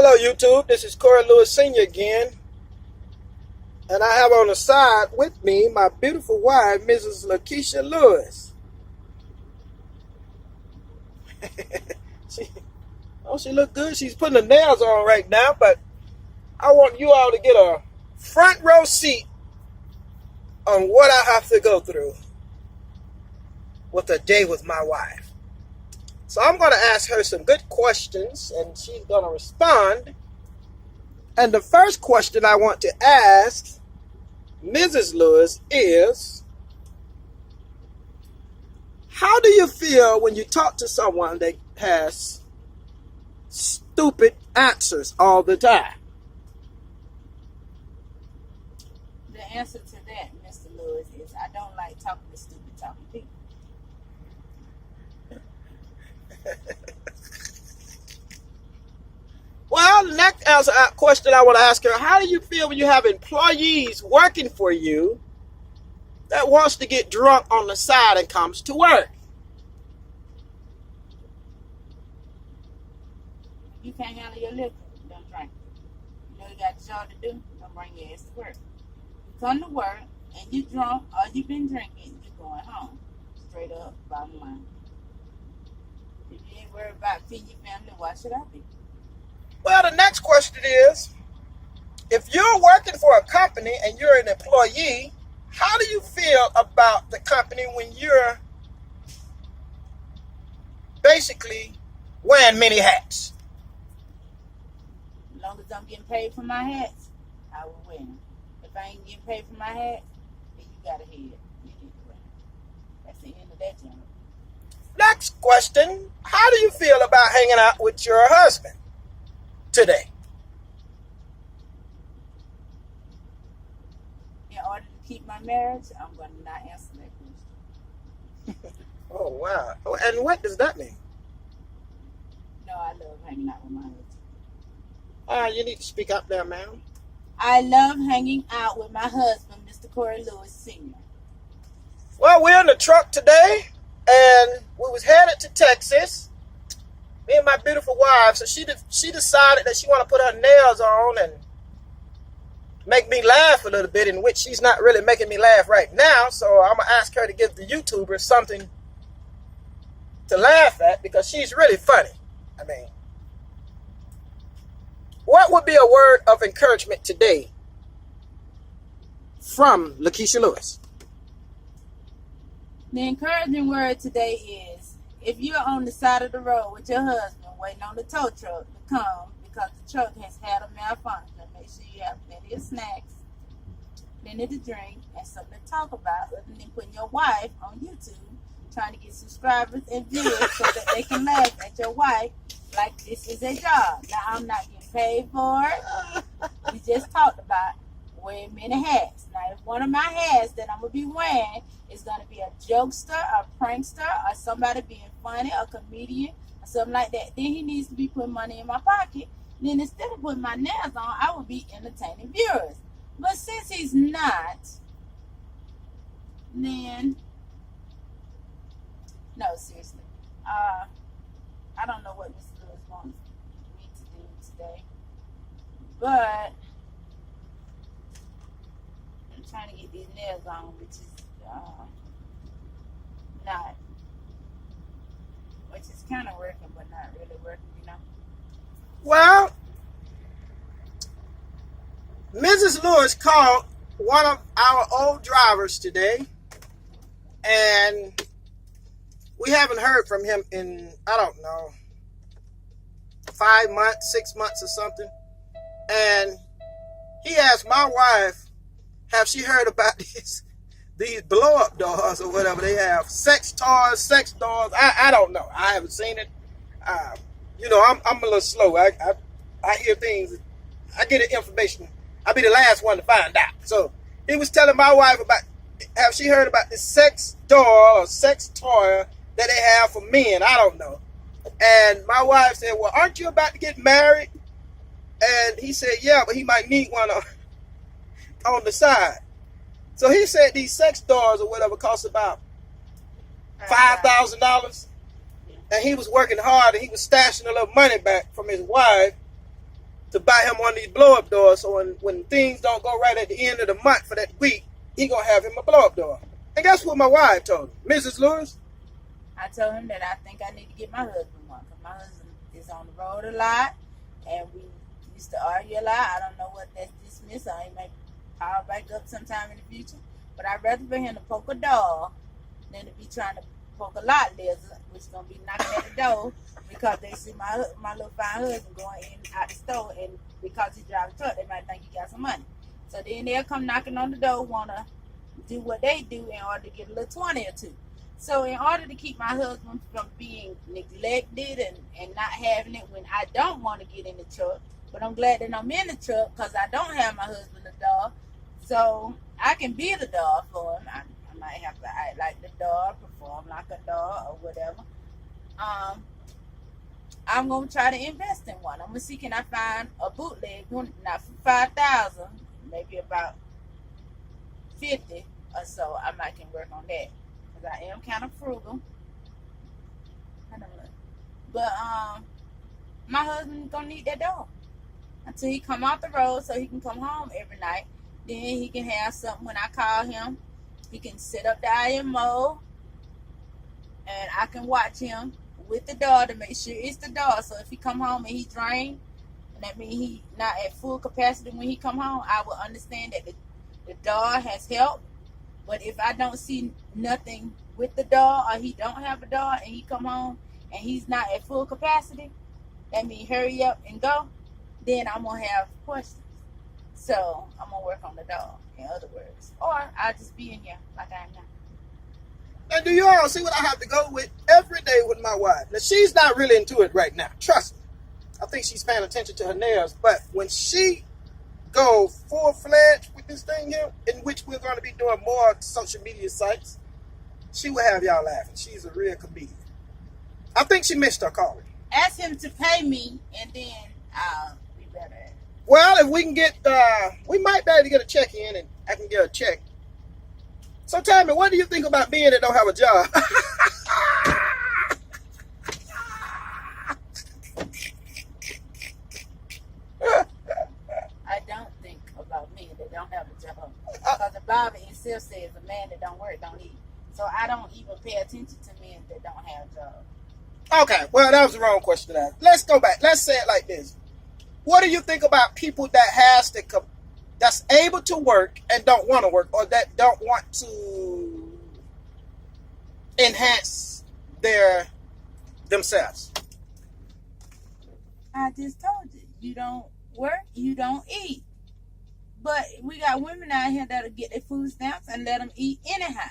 Hello YouTube, this is Corey Lewis Sr. again, and I have on the side with me my beautiful wife, Mrs. Lakisa Lewis. she look good. She's putting her nails on right now, but I want you all to get a front row seat on what I have to go through with a day with my wife. So I'm going to ask her some good questions, and she's going to respond. And the first question I want to ask Mrs. Lewis is, how do you feel when you talk to someone that has stupid answers all the time? The answer to that, Mr. Lewis, is I don't like talking to stupid talking people. Well, the next question I want to ask her, how do you feel when you have employees working for you that wants to get drunk on the side and comes to work? You can't handle your liquor, don't drink. You know you got a job to do, don't bring your ass to work. You come to work and you drunk or you been drinking, you're going home. Straight up, bottom line. If you ain't worried about feeding your family, why should I be? Well, the next question is, if you're working for a company and you're an employee, how do you feel about the company when you're basically wearing many hats? As long as I'm getting paid for my hats, I will wear them. If I ain't getting paid for my hat, then you got a head. You need to wear them. That's the end of that journey. Next question, how do you feel about hanging out with your husband today? In order to keep my marriage, I'm going to not answer that question. Oh, wow. And what does that mean? No, I love hanging out with my husband. You need to speak up there, ma'am. I love hanging out with my husband, Mr. Corey Lewis Sr. Well, we're in the truck today, and we was headed to Texas. Me and my beautiful wife, so she decided that she want to put her nails on and make me laugh a little bit, in which she's not really making me laugh right now. So I'm going to ask her to give the YouTubers something to laugh at, because she's really funny. I mean, what would be a word of encouragement today from Lakisa Lewis? The encouraging word today is, if you're on the side of the road with your husband waiting on the tow truck to come because the truck has had a malfunction, make sure you have plenty of snacks, plenty to drink, and something to talk about, other than putting your wife on YouTube trying to get subscribers and views so that they can laugh at your wife like this is a job. Now, I'm not getting paid for it. We just talked about wearing many hats. Now, if one of my hats that I'm going to be wearing is going to be a jokester, a prankster, or somebody being funny, a comedian, or something like that, then he needs to be putting money in my pocket. Then instead of putting my nails on, I would be entertaining viewers. But since he's not, then, no, seriously. I don't know what Mr. Lewis wants me to do today, but I'm trying to get these nails on, which is kind of working, but not really working, you know. Well, Mrs. Lewis called one of our old drivers today, and we haven't heard from him in, I don't know, 5 months, 6 months or something. And he asked my wife, have she heard about these blow-up dolls or whatever they have? Sex toys, sex dolls. I don't know. I haven't seen it. You know, I'm a little slow. I hear things. I get the information. I'll be the last one to find out. So he was telling my wife about, have she heard about this sex doll or sex toy that they have for men? I don't know. And my wife said, well, aren't you about to get married? And he said, yeah, but he might need one on the side. So he said these sex dolls or whatever cost about $5,000. And he was working hard, and he was stashing a little money back from his wife. to buy him one of these blow-up doors, so when things don't go right at the end of the month for that week, he gonna have him a blow-up door. And guess what my wife told him? Mrs. Lewis? I told him that I think I need to get my husband one, because my husband is on the road a lot, and we used to argue a lot. I don't know what that's dismissed. He may power back up sometime in the future. But I'd rather for him to poke a dog than to be trying to poke a lot lizard, which is going to be knocking at the door because they see my little fine husband going in out the store, and because he drives a truck, they might think he got some money. So then they'll come knocking on the door, want to do what they do in order to get a little 20 or two. So in order to keep my husband from being neglected and not having it when I don't want to get in the truck, but I'm glad that I'm in the truck because I don't have my husband a dog, so I can be the dog for him. I might have to act like the dog, perform like a dog or whatever. I'm going to try to invest in one. I'm going to see can I find a bootleg, not for 5,000, maybe about 50 or so. I might can work on that. I am kind of frugal. I don't know. But my husband gonna need that dog until he come off the road so he can come home every night. Then he can have something when I call him. He can set up the IMO and I can watch him with the dog to make sure it's the dog. So if he come home and he drained, and that means he not at full capacity when he come home, I will understand that the dog has helped. But if I don't see nothing with the dog, or he don't have a dog and he come home and he's not at full capacity, that means hurry up and go, then I'm going to have questions. So I'm going to work on the dog, in other words. Or I'll just be in here like I am now. And do you all see what I have to go with every day with my wife? Now, she's not really into it right now. Trust me. I think she's paying attention to her nails. But when she go full-fledged with this thing here, in which we're going to be doing more social media sites, she will have y'all laughing. She's a real comedian. I think she missed her calling. Ask him to pay me, and then I'll be better at it. Well, if we can get, we might be able to get a check in, and I can get a check. So tell me, what do you think about being that don't have a job? I don't think about men that don't have a job. Because the Bible itself says a man that don't work don't eat. So I don't even pay attention to men that don't have jobs. Okay, well, that was the wrong question to ask. Let's go back. Let's say it like this. What do you think about people that that's able to work and don't want to work, or that don't want to enhance themselves? I just told you, you don't work, you don't eat. But we got women out here that'll get their food stamps and let them eat anyhow.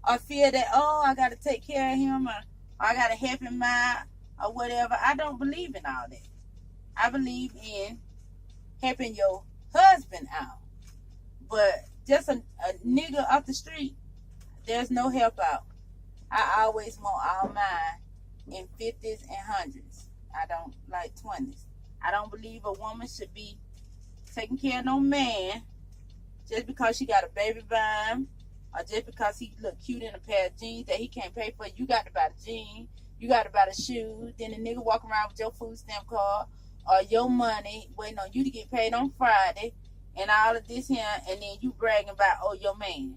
Or feel that, oh, I got to take care of him, or I got to help him out, or whatever. I don't believe in all that. I believe in helping your husband out. But just a nigga off the street, there's no help out. I always want all mine in 50s and 100s. I don't like 20s. I don't believe a woman should be taking care of no man just because she got a baby by him, or just because he look cute in a pair of jeans that he can't pay for. You got to buy the jeans, you got to buy the shoes, then the nigga walk around with your food stamp card or your money waiting on you to get paid on Friday and all of this here, and then you bragging about, oh, your man.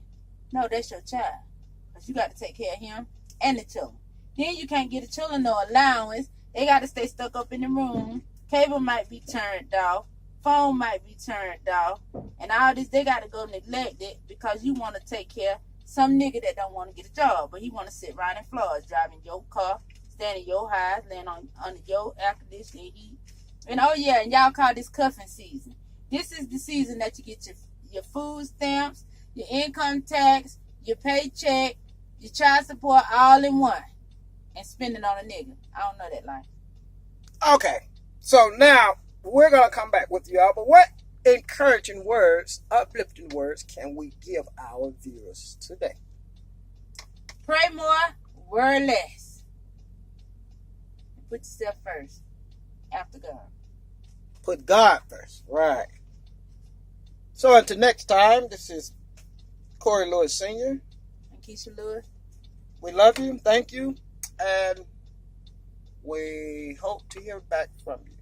No, that's your child, because you got to take care of him and the children. Then you can't get the children no allowance. They got to stay stuck up in the room. Cable might be turned off. Phone might be turned off. And all this, they got to go neglected because you want to take care of some nigga that don't want to get a job, but he want to sit right in Florida, driving your car, standing your house, laying under your air conditioning heat. And oh yeah, and y'all call this cuffing season. This is the season that you get your food stamps, your income tax, your paycheck, your child support all in one, and spend it on a nigga. I don't know that line. Okay, so now we're going to come back with y'all, but what encouraging words, uplifting words can we give our viewers today? Pray more, word less. Put yourself first, after God. Put God first, right. So until next time, this is Corey Lewis Sr. And Keisha Lewis. We love you, thank you, and we hope to hear back from you.